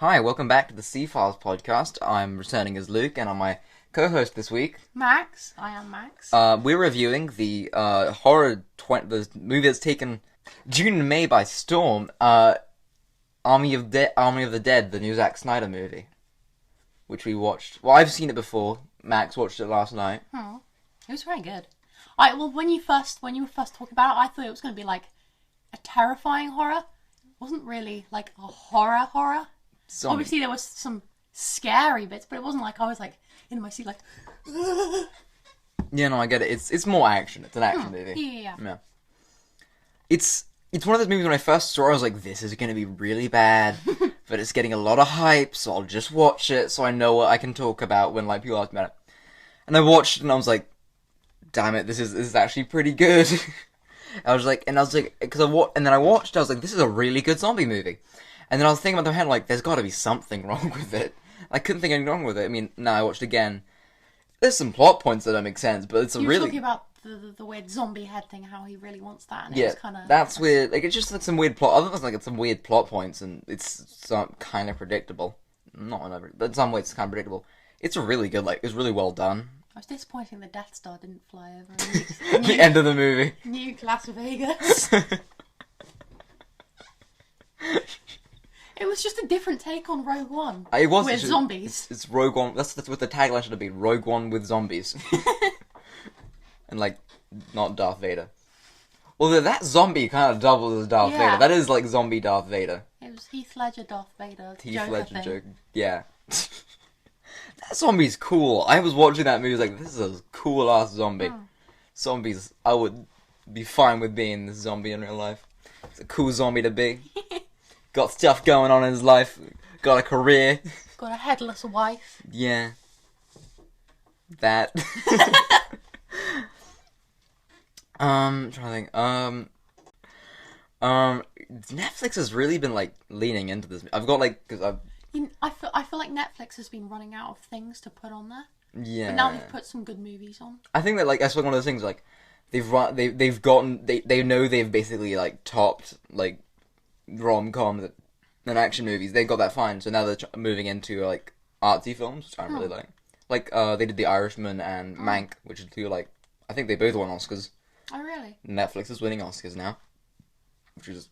Hi, welcome back to the C-Files podcast. I'm returning as Luke, and I'm my co-host this week. Max. I am Max. We're reviewing the the movie that's taken June and May by storm. Army of the Dead, the new Zach Snyder movie, which we watched. Well, I've seen it before. Max watched it last night. It was very good. When you were first talking about it, I thought it was going to be like a terrifying horror. It wasn't really like a horror. Obviously, there was some scary bits, but it wasn't like I was like in my seat like. Yeah, no, I get it. It's more action. It's an action movie. Yeah. It's one of those movies when I first saw it, I was like, this is going to be really bad, but it's getting a lot of hype, so I'll just watch it so I know what I can talk about when like people ask me about it. And I watched it and I was like, damn it, this is actually pretty good. I was like, and then I watched, I was like, this is a really good zombie movie. And then I was thinking about the head, like, there's got to be something wrong with it. I couldn't think of anything wrong with it. I mean, now I watched it again. There's some plot points that don't make sense, but it's you were talking about the weird zombie head thing, how he really wants that, and it was kind of... that's weird. Like, it's just like some weird plot. Other than like it's some weird plot points, and it's kind of predictable. Not whatever, but in some ways it's kind of predictable. It's a really good, like, it's really well done. I was disappointed the Death Star didn't fly over The end of the movie. New Las Vegas. It was just a different take on Rogue One. It was with zombies. It's Rogue One. That's what the tagline should have been. Rogue One with zombies. And like, not Darth Vader. Although that zombie kind of doubles as Darth Vader. That is like zombie Darth Vader. It was Heath Ledger, Darth Vader. Heath Ledger Joker. Yeah. That zombie's cool. I was watching that movie. I was like, this is a cool ass zombie. Zombies. I would be fine with being this zombie in real life. It's a cool zombie to be. Got stuff going on in his life. Got a career. Got a headless wife. Yeah. That. Trying to think. Netflix has really been like leaning into this. I've got like I feel like Netflix has been running out of things to put on there. Yeah. But now they've put some good movies on. I think that like that's like one of those things like they know they've basically like topped like rom-com and action movies. They got that fine, so now they're moving into like artsy films, which I really like. Like they did The Irishman and Mank, which are two like I think they both won Oscars. Oh really? Netflix is winning Oscars now, which is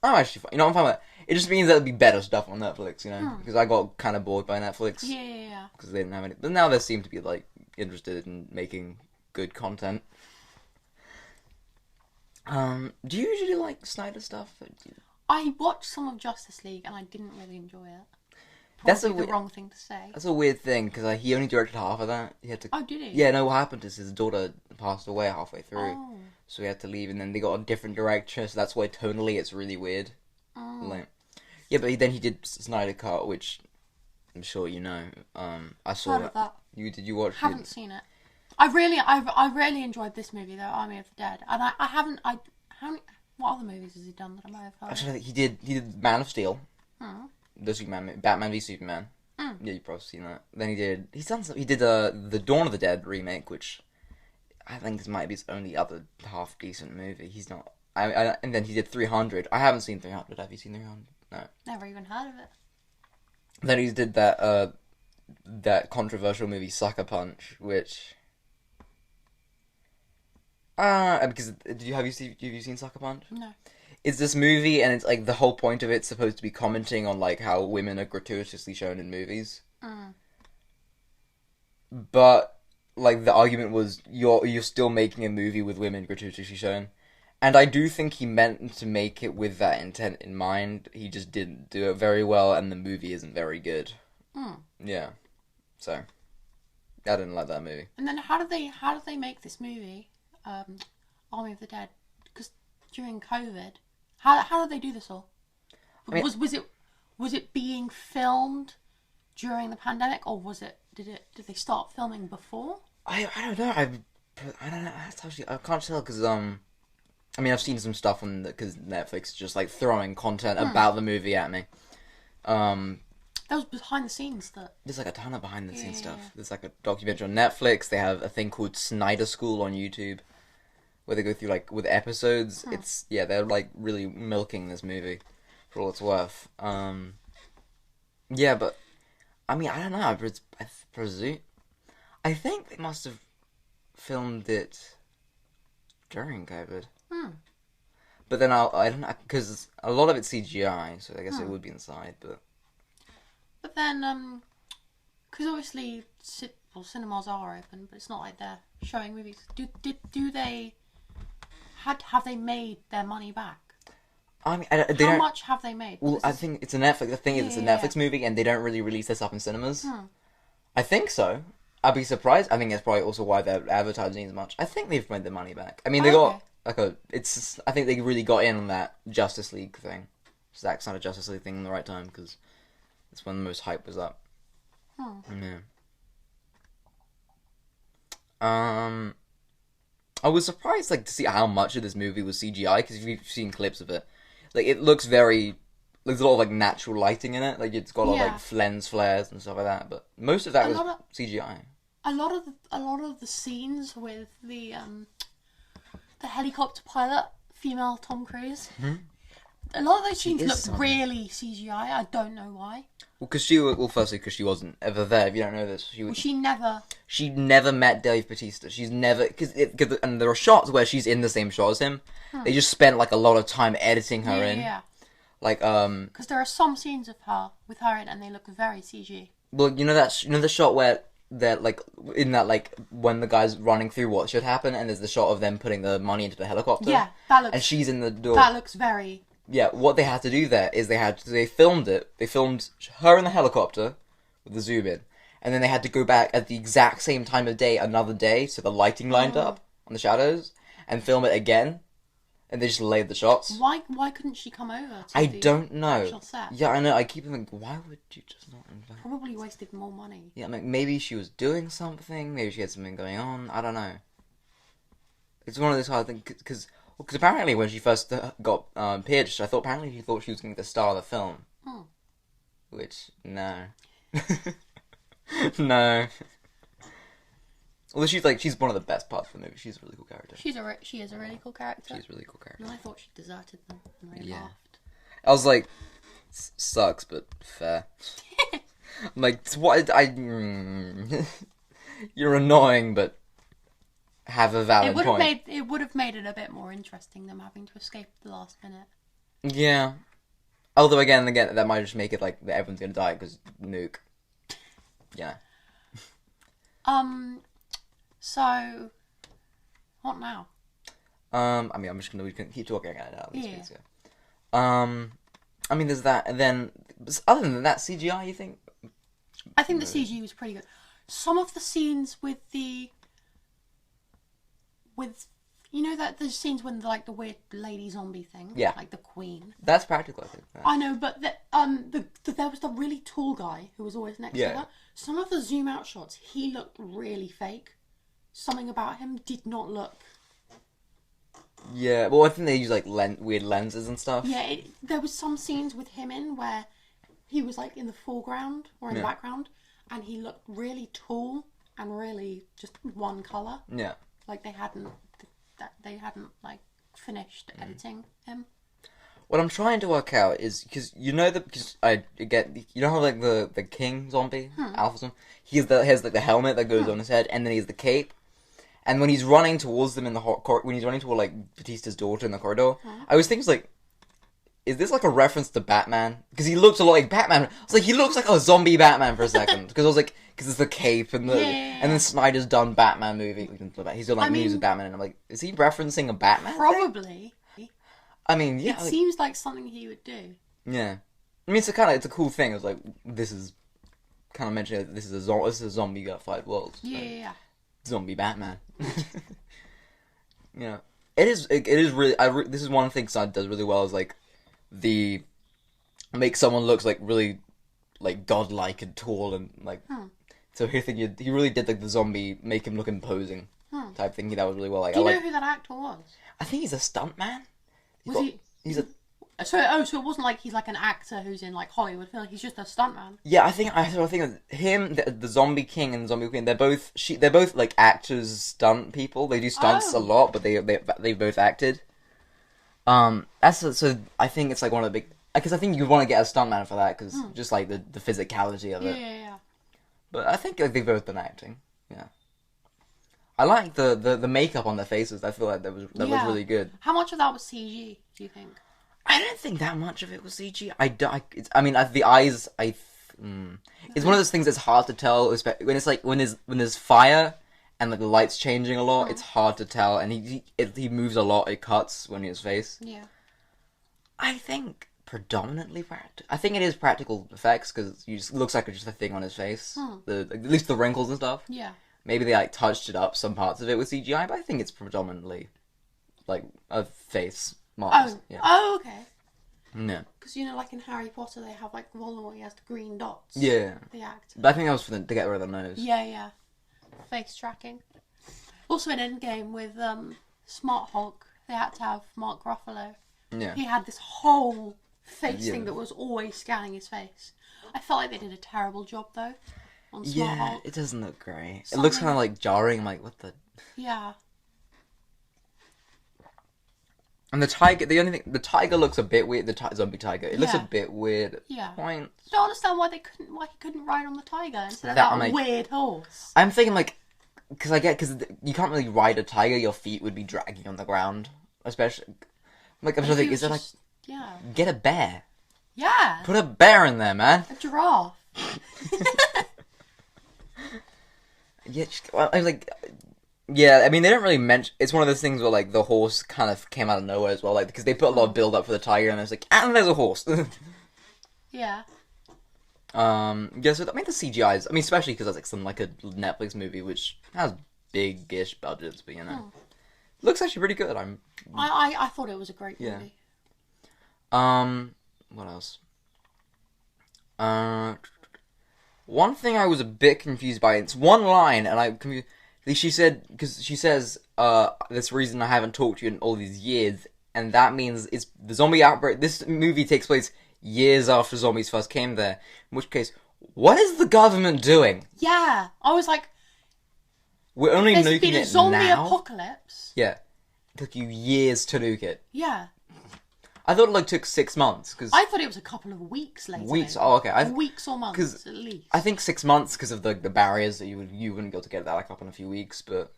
I'm actually fine. You know, I'm fine with that. It just means there'll be better stuff on Netflix, you know, because I got kind of bored by Netflix. Yeah. Because they didn't have any, but now they seem to be like interested in making good content. Do you usually like Snyder stuff? I watched some of Justice League and I didn't really enjoy it. That's the wrong thing to say. That's a weird thing because he only directed half of that. He had to. Oh, did he? Yeah, no. What happened is his daughter passed away halfway through, Oh. so he had to leave, and then they got a different director. So that's why tonally it's really weird. Oh. Like, yeah, but then he did Snyder Cut, which I'm sure you know. I saw Heard of that. Did you watch? Haven't seen it. I really enjoyed this movie though, Army of the Dead, and what other movies has he done that I might have heard? Actually, I think he did Man of Steel. The Superman, Batman v Superman. Yeah, you've probably seen that. Then he did the Dawn of the Dead remake, which I think might be his only other half decent movie. He's not. And then he did 300. I haven't seen 300. Have you seen 300? No. Never even heard of it. Then he did that controversial movie Sucker Punch, which because have you seen Sucker Punch? No. It's this movie, and it's like the whole point of it's supposed to be commenting on like how women are gratuitously shown in movies. But like the argument was you're still making a movie with women gratuitously shown, and I do think he meant to make it with that intent in mind. He just didn't do it very well, and the movie isn't very good. Yeah, so I didn't like that movie. And then how did they make this movie, Army of the Dead? Because during COVID. How did they do this all? I mean, was it being filmed during the pandemic, or did they start filming before? I don't know. I don't know. That's actually I can't tell because I mean I've seen some stuff on because Netflix is just like throwing content about the movie at me. That was behind the scenes. There's like a ton of behind the scenes stuff. There's like a documentary on Netflix. They have a thing called Snyder School on YouTube. Where they go through like with episodes, they're like really milking this movie for all it's worth. Yeah, but I mean, I don't know. I presume. I think they must have filmed it during COVID. Hmm. But then I don't know, because a lot of it's CGI, so I guess it would be inside. But then, because obviously, cinemas are open, but it's not like they're showing movies. Do they have they made their money back? I mean, How much have they made? Well, I think it's a Netflix. The thing is, it's a Netflix movie, and they don't really release this up in cinemas. I think so. I'd be surprised. I think that's probably also why they're advertising as much. I think they've made their money back. I mean, they got like a. It's. I think they really got in on that Justice League thing, Zack Snyder Justice League thing in the right time because it's when the most hype was up. Yeah. I was surprised to see how much of this movie was CGI because if you've seen clips of it, it looks very. There's a lot of natural lighting in it. It's got a lot of lens flares and stuff like that. But most of that was CGI. A lot of the scenes with the helicopter pilot, female Tom Cruise. A lot of those scenes look really CGI. I don't know why. Well, firstly, because she wasn't ever there. If you don't know this, she never met Dave Bautista. She's never and there are shots where she's in the same shot as him. They just spent a lot of time editing her in. Yeah. Because there are some scenes of her with her in, and they look very CG. Well, the shot where they're in that when the guy's running through what should happen, and there's the shot of them putting the money into the helicopter. Yeah, that looks. And she's in the door. That looks very. Yeah, what they had to do there is they filmed it. They filmed her in the helicopter with the zoom in, and then they had to go back at the exact same time of day another day, so the lighting lined up on the shadows, and film it again. And they just laid the shots. Why couldn't she come over to I don't know. Actual set? Yeah, I know. I keep thinking, why would you just not invite? Probably wasted more money. Yeah, maybe she was doing something. Maybe she had something going on. I don't know. It's one of those hard things because apparently when she first got pitched, apparently she thought she was going to be the star of the film. Which no, no. Although she's one of the best parts of the movie. She's a really cool character. She is a really cool character. She's a really cool character. And I thought she deserted them, and I laughed. I was like, sucks, but fair. I'm like, what? You're annoying, but have a valid point. It would have made it a bit more interesting them having to escape at the last minute. Yeah. Although again, that might just make it that everyone's gonna die because nuke. Yeah. So, what now? I mean, we can keep talking about it now. I mean, there's that, and then other than that, CGI. You think? I think the CG was pretty good. Some of the scenes with that the scenes when the weird lady zombie thing, like the queen. That's practical, I think. Yeah. I know, but there was the really tall guy who was always next to her. Some of the zoom out shots, he looked really fake. Something about him did not look. Yeah, well, I think they use weird lenses and stuff. Yeah, there was some scenes with him in where he was in the foreground or in the background, and he looked really tall and really just one color. Yeah, they hadn't finished editing him. What I'm trying to work out is because I get how the king zombie alpha zombie he has the helmet that goes on his head, and then he has the cape. And when he's running towards them in the when he's running toward Batista's daughter in the corridor, I was thinking is this a reference to Batman? Because he looks a lot like Batman. I was he looks like a zombie Batman for a second. Because I was because it's the cape and and then Snyder's done Batman movie. He's done movies with Batman, and I'm is he referencing a Batman? Probably. Thing? I mean, yeah. It seems like something he would do. Yeah, I mean it's a cool thing. It's this is kind of mentioning this is a zombie fight world. Yeah. Zombie Batman. Yeah, it is really. This is one thing Snyder does really well is the make someone looks really godlike and tall and So he really did the zombie make him look imposing type thing. That was really well. Do you know who that actor was? I think he's a stunt man. He's a. So it wasn't he's an actor who's in Hollywood film. He's just a stuntman. Yeah, I think him, the Zombie King and the Zombie Queen. They're both actors, stunt people. They do stunts a lot, but they both acted. So I think it's one of the big. Because I think you want to get a stuntman for that, because just like the physicality of it. Yeah. But I think like they've both been acting. Yeah. I like the makeup on their faces. I feel like that was really good. How much of that was CG, do you think? I don't think that much of it was CG. The eyes. It's one of those things that's hard to tell, when it's like when there's fire and like the light's changing a lot. It's hard to tell, and he moves a lot. It cuts when his face. Yeah. I think predominantly practical. I think it is practical effects because it looks like it's just a thing on his face. At least the wrinkles and stuff. Yeah. Maybe they like touched it up some parts of it with CGI, but I think it's predominantly like a face mask. Oh, okay. Yeah. Because like in Harry Potter, they have like Voldemort. He has the green dots. Yeah. The actor. But I think that was to get rid of the nose. Yeah. Face tracking. Also in Endgame with Smart Hulk, they had to have Mark Ruffalo. Yeah. He had this whole face thing that was always scanning his face. I felt like they did a terrible job though. On Smart Hulk. It doesn't look great. It looks kind of like jarring. I'm like, what the? Yeah. And the tiger, the tiger looks a bit weird. The zombie tiger, it looks a bit weird. Yeah. Point. I don't understand why he couldn't ride on the tiger instead of that weird horse. I'm thinking like, because you can't really ride a tiger. Your feet would be dragging on the ground, especially. Like I'm just thinking, is it like? Yeah. Get a bear. Yeah. Put a bear in there, man. A giraffe. I was like, yeah. I mean, they don't really mention. It's one of those things where like the horse kind of came out of nowhere as well, like because they put a lot of build up for the tiger, and it's like, and there's a horse. Yeah. Yeah. So I mean, the CGI's. I mean, especially because that's like a Netflix movie which has big-ish budgets, but looks actually pretty good. I thought it was a great movie. What else? One thing I was a bit confused by. It's one line, and I confused. She said because she says, "This reason I haven't talked to you in all these years," and that means it's the zombie outbreak. This movie takes place years after zombies first came there. In which case, what is the government doing? Yeah, I was like, we're only nuking there's been a it zombie now? apocalypse. Yeah, it took you years to nuke it. Yeah. I thought it took 6 months because I thought it was a couple of weeks later. Weeks? Oh, okay. Weeks or months at least. I think 6 months because of the barriers that you wouldn't be able to get that like up in a few weeks, but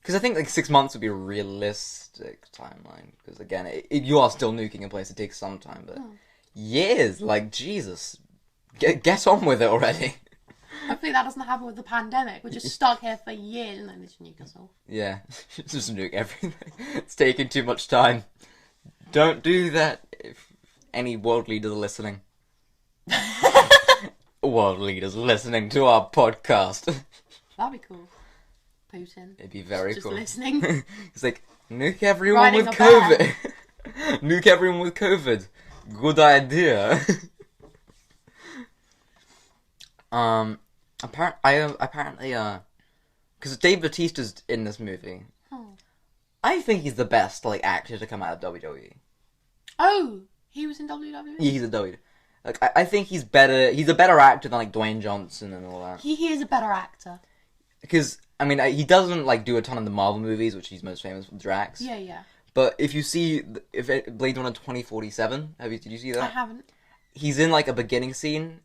because I think like 6 months would be a realistic timeline. Because again, you are still nuking a place. It takes some time, but years, like Jesus, get on with it already. Hopefully that doesn't happen with the pandemic. We're just stuck here for years and then they just nuke us all. Yeah, just nuke everything. It's taking too much time. Don't do that if any world leaders are listening. World leaders listening to our podcast. That'd be cool. Putin. It'd be very just cool. Listening. It's like, nuke everyone Riding with a bear. COVID. Nuke everyone with COVID. Good idea. Apparently, because Dave Bautista's in this movie. I think he's the best actor to come out of WWE. Oh, he was in WWE? Yeah, he's a WWE. I think he's better. He's a better actor than Dwayne Johnson and all that. He is a better actor. Because I mean, he doesn't do a ton of the Marvel movies, which he's most famous for, Drax. Yeah. But if you see Blade Runner 2047, did you see that? I haven't. He's in a beginning scene,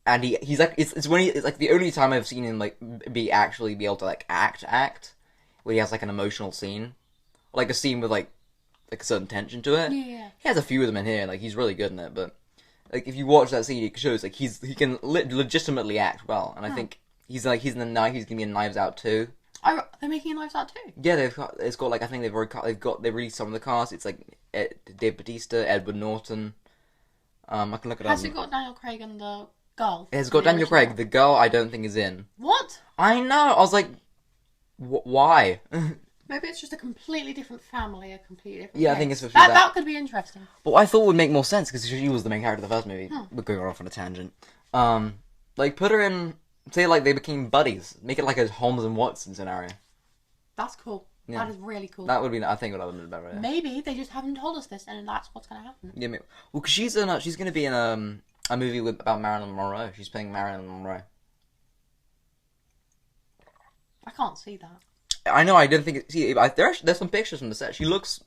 and he's like it's the only time I've seen him be able to act, where he has an emotional scene, a scene with a certain tension to it. Yeah. He has a few of them in here, he's really good in it. But if you watch that scene, it shows he can legitimately act well, and I think he's gonna be in Knives Out too. Oh, they're making Knives Out too. Yeah, it's got I think they've released some of the cast. It's Dave Bautista, Edward Norton. I can look it up. Has it got Daniel Craig and the girl? It's got Daniel Craig. The girl I don't think is in. What? I know. I was like, why? Maybe it's just a completely different family, a completely different. Yeah, place. I think it's supposed that. to be That could be interesting. But what I thought would make more sense because she was the main character of the first movie. We're going off on a tangent. Put her in. Say they became buddies. Make it a Holmes and Watson scenario. That's cool. Yeah. That is really cool. That would be. I think that would have been better. Yeah. Maybe they just haven't told us this, and that's what's going to happen. Yeah. Maybe. Well, because she's going to be in a movie about Marilyn Monroe. She's playing Marilyn Monroe. I can't see that. I know. I didn't think. There's some pictures from the set. She looks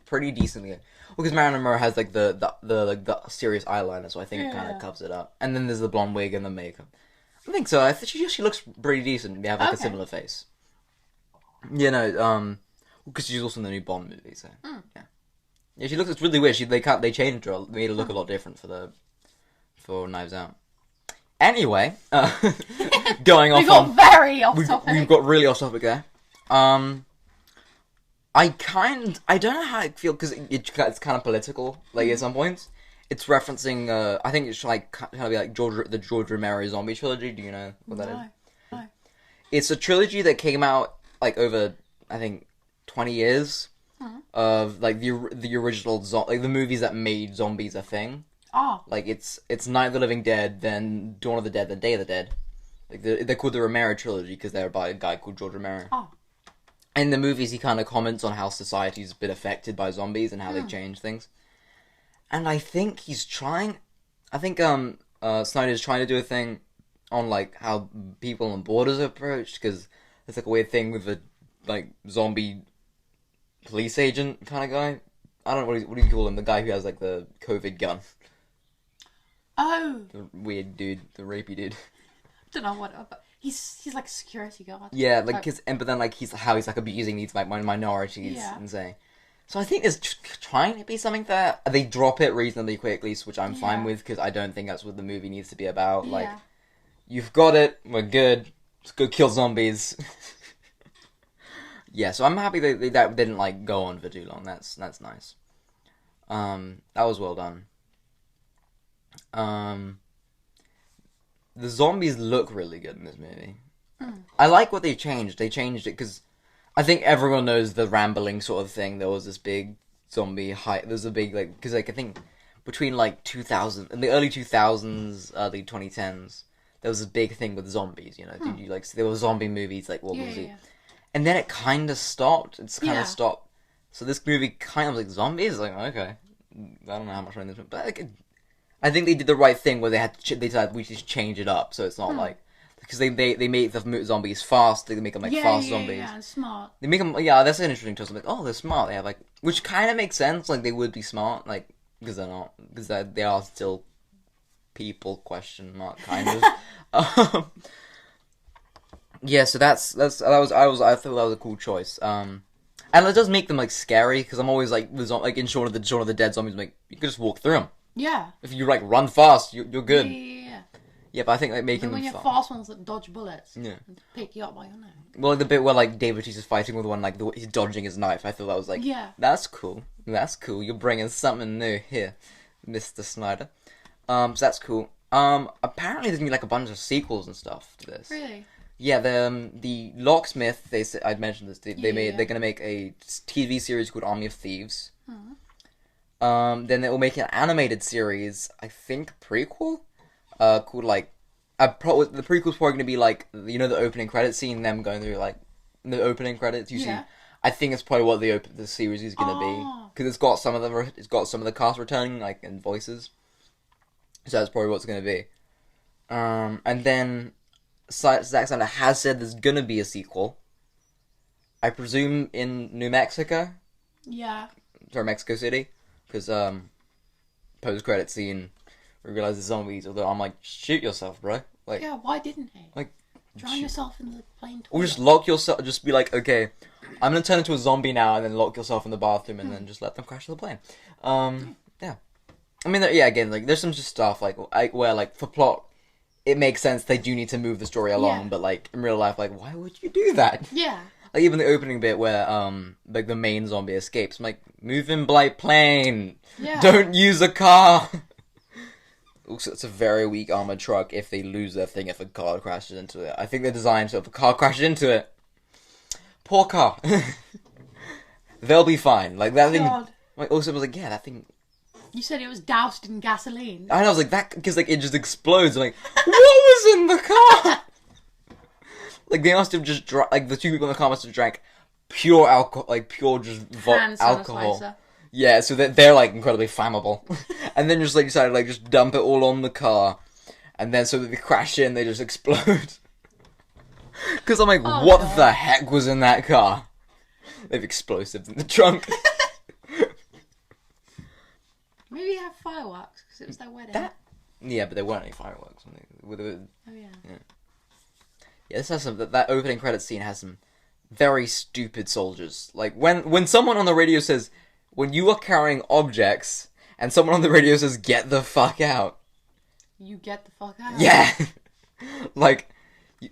pretty decently. Well, because Marilyn Monroe has like the serious eyeliner, so I think it kind of covers it up. And then there's the blonde wig and the makeup. I think so. I think she looks pretty decent. They have like a similar face. You know, because she's also in the new Bond movie, so yeah, she looks. It's really weird. They changed her, made her look a lot different for Knives Out. Anyway, going off. We got very off topic. We've got really off topic there. I don't know how I feel because it's kind of political. Like at some points, it's referencing. I think it's like kind of like the George Romero zombie trilogy. Do you know what that is? No. It's a trilogy that came out like over I think 20 years of like the original like the movies that made zombies a thing. Oh. Like it's Night of the Living Dead, then Dawn of the Dead, then Day of the Dead. Like they're called the Romero trilogy because they're by a guy called George Romero. Oh. In the movies, he kind of comments on how society's been affected by zombies and how they change things. And I think he's trying. I think Snyder's trying to do a thing on like how people on borders are approached because it's like a weird thing with a like zombie police agent kind of guy. I don't know what do you call him? The guy who has like the COVID gun. Oh. The weird dude, the rapey dude. Don't know what, but he's like a security guard. Yeah, like but then like he's like abusing these like minorities and saying. So I think there's trying to be something there. They drop it reasonably quickly, which I'm fine with because I don't think that's what the movie needs to be about. Yeah. Like, you've got it, we're good. Let's go kill zombies. Yeah, so I'm happy that didn't like go on for too long. That's nice. That was well done. The zombies look really good in this movie. I like what they changed. They changed it because I think everyone knows the rambling sort of thing. There was this big zombie hype. There's a big like because like I think between like 2000 in the early 2000s, early 2010s, there was this big thing with zombies. You know, there were zombie movies like what was it? And then it kind of stopped. It's kind of stopped. So this movie kind of was like zombies. Like okay, I don't know how much I know this, but like, I think they did the right thing where they decided we just change it up so it's not like because they make the zombies fast. They make them like fast zombies. Yeah, smart. They make them that's an interesting twist. I'm like, oh, they're smart. They have like which kind of makes sense. Like they would be smart, like because they're not because they are still people question mark kind of. Yeah, so I thought that was a cool choice. And it does make them like scary because I'm always like in Shaun of the Dead zombies. I'm like you can just walk through them. Yeah. If you like run fast, you're good. Yeah. Yeah, but I think like making when them you have fast ones that dodge bullets. Yeah. And pick you up by your neck. Well, the bit where like Dave Bautista's fighting with one like he's dodging his knife. I thought that was like that's cool. That's cool. You're bringing something new here, Mr. Snyder. So that's cool. Apparently there's gonna be like a bunch of sequels and stuff to this. Really? Yeah, the Locksmith. I'd mentioned this. They're gonna make a TV series called Army of Thieves. Then they will make an animated series. I think prequel. Called like, the prequel's probably gonna be like the opening credit scene, them going through like the opening credits. You see, I think it's probably what the series is gonna be because it's got some of the cast returning like in voices. So that's probably what it's gonna be. And then Zack Snyder has said there's gonna be a sequel. I presume in New Mexico. Yeah. Or Mexico City, because post-credit scene, we realize the zombies. Although I'm like, shoot yourself, bro. Like, yeah, why didn't he? Like, drown yourself in the plane. Or just lock yourself. Just be like, okay, I'm gonna turn into a zombie now, and then lock yourself in the bathroom, and then just let them crash the plane. Yeah. I mean, again, like, there's some just stuff like where like for plot, it makes sense. They do need to move the story along, but like in real life, like, why would you do that? Yeah. Like, even the opening bit where, like, the main zombie escapes. I'm like, move in by plane! Yeah. Don't use a car! Also, it's a very weak armored truck if they lose their thing if a car crashes into it. I think they're designed so if a car crashes into it, poor car. They'll be fine. Like, that thing... Like, also, I was like, yeah, that thing... You said it was doused in gasoline. I was like, that... Because, like, it just explodes. I'm like, what was in the car? Like, they must have just like, the two people in the car must have drank pure alcohol, like, pure just alcohol. Yeah, so they're, like, incredibly flammable. And then just, like, decided, like, just dump it all on the car. And then so that they crash in, they just explode. Because I'm like, what the heck was in that car? They have explosives in the trunk. Maybe they have fireworks because it was their wedding. Yeah, but there weren't any fireworks. Oh yeah. Yeah, this has some. That opening credits scene has some very stupid soldiers. Like when someone on the radio says, "When you are carrying objects," and someone on the radio says, "Get the fuck out." You get the fuck out. Yeah. Like,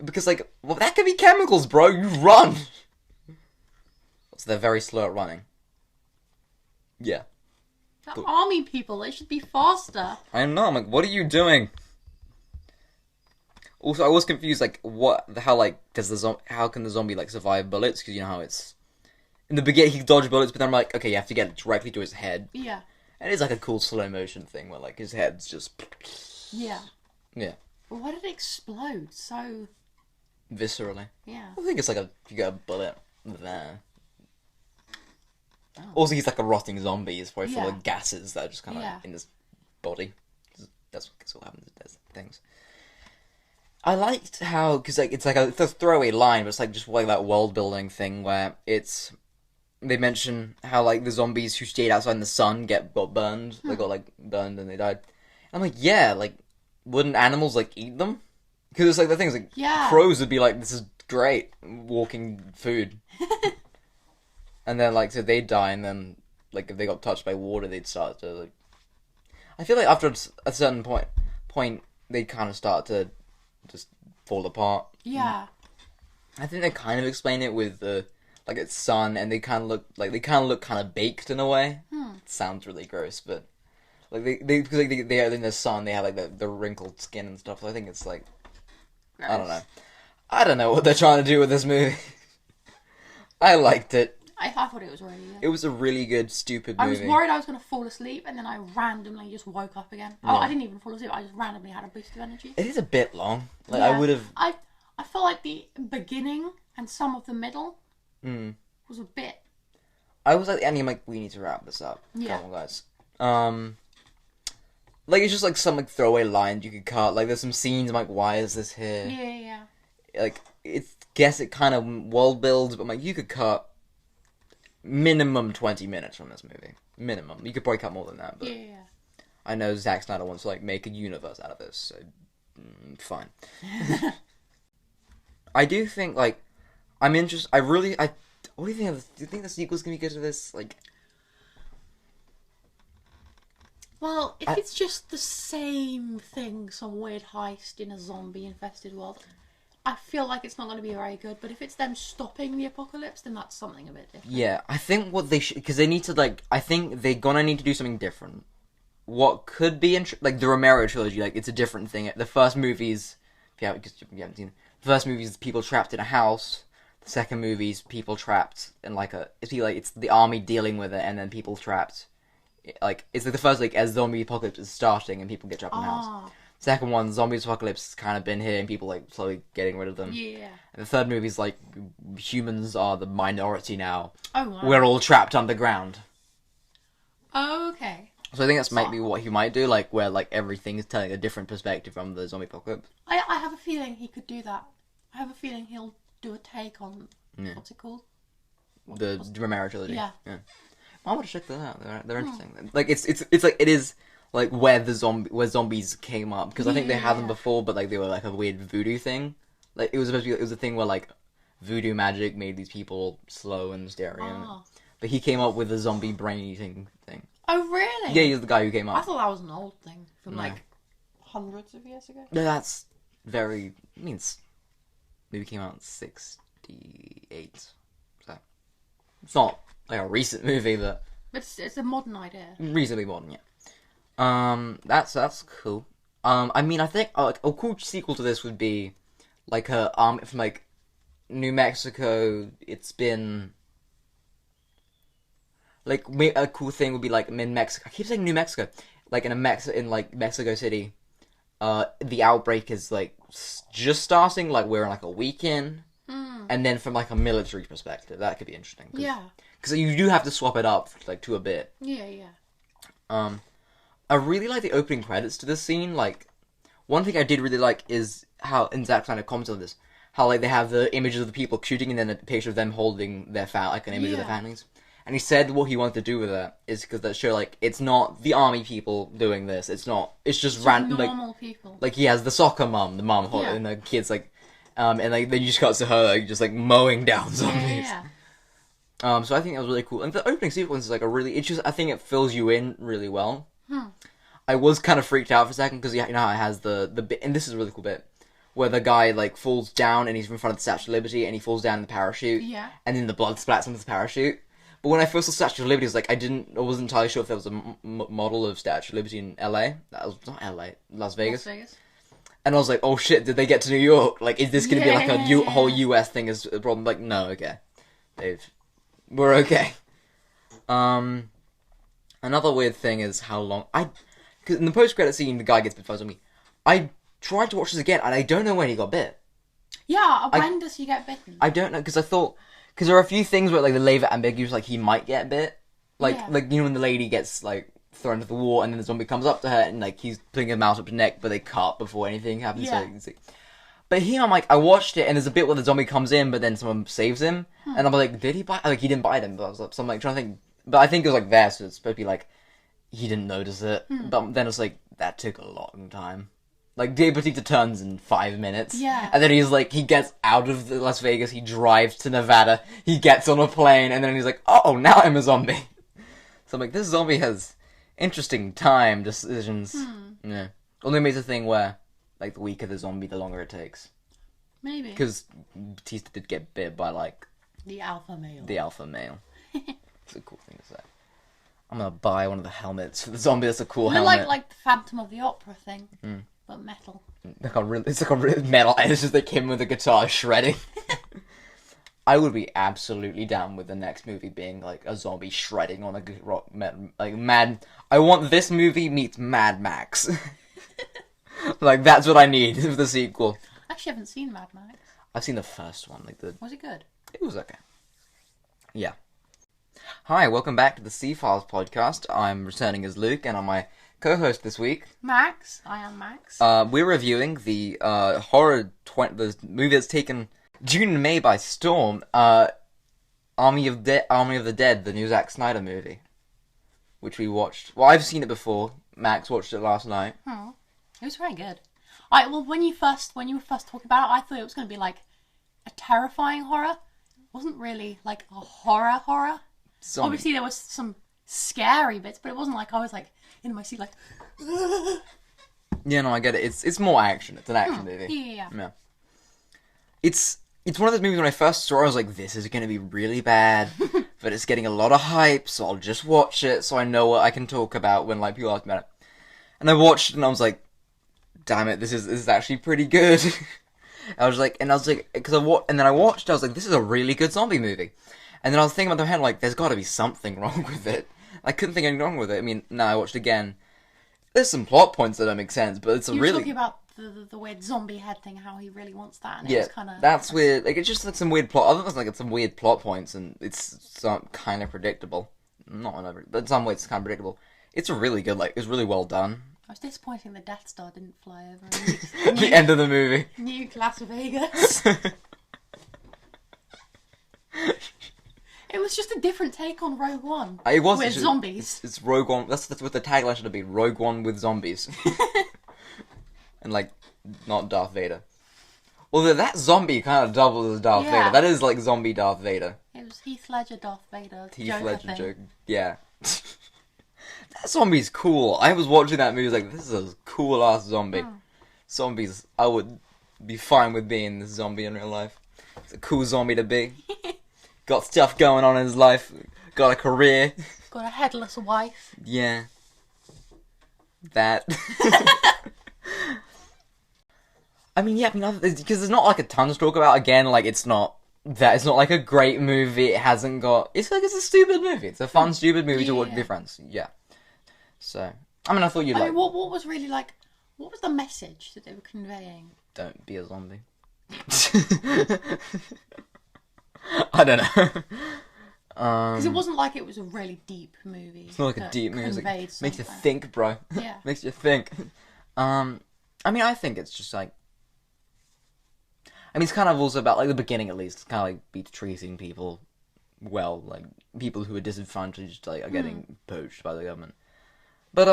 because well, that could be chemicals, bro. You run. So they're very slow at running. Yeah. The army people, they should be faster. I know. I'm like, what are you doing? Also, I was confused, like, how can the zombie, like, survive bullets? Because you know how it's... In the beginning, he dodged bullets, but then I'm like, okay, you have to get it directly to his head. Yeah. And it's like a cool slow motion thing where, like, his head's just... Yeah. Yeah. But why did it explode so... Viscerally. Yeah. I think it's like you got a bullet there. Oh. Also, he's like a rotting zombie. He's probably full of gases that are just kind of in his body. That's what happens to things. I liked how, because like, it's a throwaway line, but it's like just like that world building thing where they mention how like the zombies who stayed outside in the sun got burned. They got like burned and they died. And I'm like, yeah, like wouldn't animals like eat them? Because it's like the things like crows would be like, this is great, walking food. And then like so they'd die, and then like if they got touched by water, they'd start to like. I feel like after a certain point they'd kind of start to just fall apart. Yeah. I think they kind of explain it with like its sun, and they kind of look kind of baked in a way. It sounds really gross, but like because they are in the sun, they have like the wrinkled skin and stuff. So I think it's like gross. I don't know what they're trying to do with this movie. I liked it. I thought it was really good. It was a really good, stupid movie. I was worried I was going to fall asleep, and then I randomly just woke up again. Yeah. Oh, I didn't even fall asleep. I just randomly had a boost of energy. It is a bit long. Like I would have. I felt like the beginning and some of the middle was a bit. I was at the end. I'm like, we need to wrap this up. Yeah. Come on, guys. Like it's just like some like throwaway lines you could cut. Like there's some scenes. I'm like, why is this here? Yeah. Like it kind of world builds, but like you could cut minimum 20 minutes from this movie. Minimum. You could probably cut more than that, but I know Zach Snyder wants to like make a universe out of this, so fine. I do think like I'm interested. What do you think? Do you think the sequel's gonna be good to this? Like, well, if it's just the same thing, some weird heist in a zombie-infested world, I feel like it's not going to be very good, but if it's them stopping the apocalypse, then that's something a bit different. Yeah, I think what they should... Because they need to, like... I think they're gonna need to do something different. What could be... like, the Romero trilogy, like, it's a different thing. The first movie's... Because you haven't seen it. The first movie's people trapped in a house. The second movie's people trapped in, like, a... It's the army dealing with it, and then people trapped... Like, it's like the first, like, as zombie apocalypse is starting, and people get trapped in the house. Second one, zombie apocalypse has kind of been here, and people like slowly getting rid of them. Yeah. And the third movie is like humans are the minority now. Oh wow. We're all trapped underground. Oh, okay. So I think that's might be what he might do, like where like everything is telling a different perspective from the zombie apocalypse. I have a feeling he could do that. I have a feeling he'll do a take on what's it called? The Romero trilogy. Yeah. I want to check that out. They're interesting. Like it's like it is. Like where zombies came up, because I think they had them before, but like they were like a weird voodoo thing. Like it was supposed to be, it was a thing where like voodoo magic made these people slow and scary. But he came up with a zombie brain eating thing. Oh really? Yeah, he's the guy who came up. I thought that was an old thing from like hundreds of years ago. No, that's very. I mean, movie came out in '68, so it's not like a recent movie, but it's a modern idea. Reasonably modern, yeah. That's cool. I mean, I think like a cool sequel to this would be like from like New Mexico. It's been like a cool thing would be like in Mexico. I keep saying New Mexico, like in Mexico City. The outbreak is like just starting. Like we're in like a week in, and then from like a military perspective, that could be interesting. Because you do have to swap it up like to a bit. Yeah. I really like the opening credits to this scene. Like, one thing I did really like is how, and Zach kind of commented on this, how like they have the images of the people shooting and then a picture of them holding their an image of their families. And he said what he wanted to do with that is because that show, like, it's not the army people doing this. It's just random, normal people. Like, he has the soccer mum, Yeah. and the kids, like, and, like, then you just cut to her, like, just, like, mowing down zombies. Yeah. So I think that was really cool. And the opening sequence is, like, I think it fills you in really well. I was kind of freaked out for a second, because, you know how it has the bit, and this is a really cool bit, where the guy, like, falls down, and he's in front of the Statue of Liberty, and he falls down in the parachute. Yeah. And then the blood splats onto the parachute. But when I first saw Statue of Liberty, I was like, I wasn't entirely sure if there was a model of Statue of Liberty in LA. That was not LA, Las Vegas. And I was like, oh shit, did they get to New York? Like, is this going to be like a whole US thing as a problem? Like, no, okay. Dave, we're okay. Another weird thing is how long... Because in the post-credit scene, the guy gets bit by a zombie. I tried to watch this again, and I don't know when he got bit. Yeah, when does he get bitten? I don't know, because I thought... Because there are a few things where, like, they leave it ambiguous, like, he might get bit. Like, you know, when the lady gets, like, thrown into the wall, and then the zombie comes up to her, and, like, he's putting his mouth up to her neck, but they cut before anything happens. Yeah. So you can see. But here, I'm like, I watched it, and there's a bit where the zombie comes in, but then someone saves him. And I'm like, did he bite? Like, he didn't bite him, but I was like, so I'm, like, trying to think. But I think it was, like, there, so it's supposed to be, like, he didn't notice it. But then it's like, that took a long time. Like, Dave Bautista turns in 5 minutes. Yeah. And then he's like, he gets out of Las Vegas, he drives to Nevada, he gets on a plane, and then he's like, oh, now I'm a zombie. So I'm like, this zombie has interesting time decisions. Yeah. Only makes a thing where, like, the weaker the zombie, the longer it takes. Maybe. Because Bautista did get bit by, like... The alpha male. The alpha male. It's a cool thing to say. I'm gonna buy one of the helmets for the zombie. That's a cool helmet. Like the Phantom of the Opera thing, but metal. It's like a really metal. It's just like him with a guitar shredding. I would be absolutely down with the next movie being like a zombie shredding on a rock, like Mad. I want this movie meets Mad Max. Like that's what I need for the sequel. I actually haven't seen Mad Max. I've seen the first one. Was it good? It was okay. Yeah. Hi, welcome back to the C-Files podcast. I'm returning as Luke, and I'm my co-host this week. Max. I am Max. We're reviewing the the movie that's taken June and May by storm. Army of the Dead, the new Zach Snyder movie, which we watched. Well, I've seen it before. Max watched it last night. It was very good. When you were first talking about it, I thought it was going to be like a terrifying horror. It wasn't really like a horror. Obviously, there was some scary bits, but it wasn't like I was like in my seat like. Yeah, no, I get it. It's more action. It's an action movie. Yeah. It's one of those movies when I first saw it, I was like, this is going to be really bad, but it's getting a lot of hype, so I'll just watch it so I know what I can talk about when like people ask me about it. And I watched it and I was like, damn it, this is actually pretty good. I was like, because and then I watched it, I was like, this is a really good zombie movie. And then I was thinking about the head, like, there's got to be something wrong with it. I couldn't think of anything wrong with it. I mean, now I watched it again. There's some plot points that don't make sense, but it's you were talking about the weird zombie head thing, how he really wants that, and it was kind of... that's weird. Like, it's just like some weird plot. Other than like, it's some weird plot points, and it's kind of predictable. Not whatever, but in some ways it's kind of predictable. It's a really good, like, it's really well done. I was disappointed the Death Star didn't fly over. The end of the movie. New Las Vegas. It was just a different take on Rogue One. It was with zombies. It's Rogue One. That's what the tagline should have been. Rogue One with zombies. And like, not Darth Vader. Although that zombie kind of doubles as Darth Vader. That is like zombie Darth Vader. It was Heath Ledger, Darth Vader. Heath Ledger joke. Yeah. That zombie's cool. I was watching that movie. I was like, this is a cool ass zombie. Zombies. I would be fine with being this zombie in real life. It's a cool zombie to be. Got stuff going on in his life. Got a career. Got a headless wife. Yeah. That. I mean, because there's not like a ton to talk about. Again, like it's not like a great movie. It hasn't got. It's like it's a stupid movie. It's a fun, stupid movie to watch with your friends. Yeah. So, I mean, I thought you'd like. What was really like? What was the message that they were conveying? Don't be a zombie. I don't know. Because it wasn't like it was a really deep movie. It's not like a deep movie. It makes you think, bro. Yeah. Makes you think. I mean, I think it's just like. I mean, it's kind of also about, like, the beginning at least. It's kind of like treating people well, like, people who are disadvantaged, like, are getting poached by the government. But,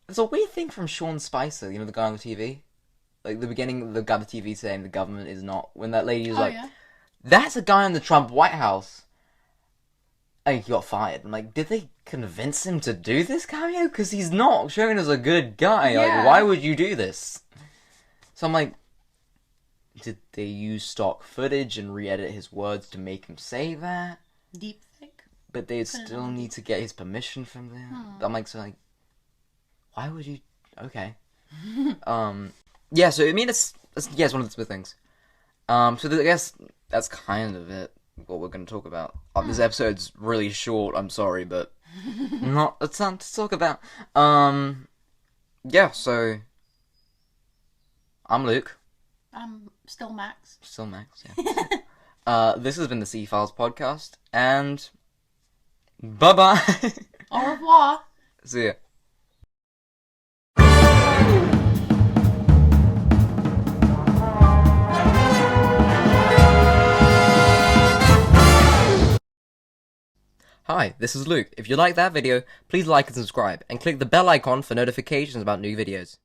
there's a weird thing from Sean Spicer, you know, the guy on the TV? Like, the beginning, the guy on the TV saying the government is not, when that lady is like, yeah. that's a guy in the Trump White House. And he got fired. I'm like, did they convince him to do this cameo? Because he's not shown as a good guy. Like, Yeah. why would you do this? So I'm like, did they use stock footage and re-edit his words to make him say that? Deep fake. But they'd still need to get his permission from them. I'm like, so like, why would you? Okay. Yeah. So I mean, it's one of the things. So I guess that's kind of it. What we're going to talk about. This episode's really short. I'm sorry, but not a ton to talk about. Yeah. So I'm Luke. I'm still Max. Still Max. Yeah. This has been the C-Files podcast, and bye bye. Au revoir. See ya. Hi, this is Luke. If you like that video, please like and subscribe, and click the bell icon for notifications about new videos.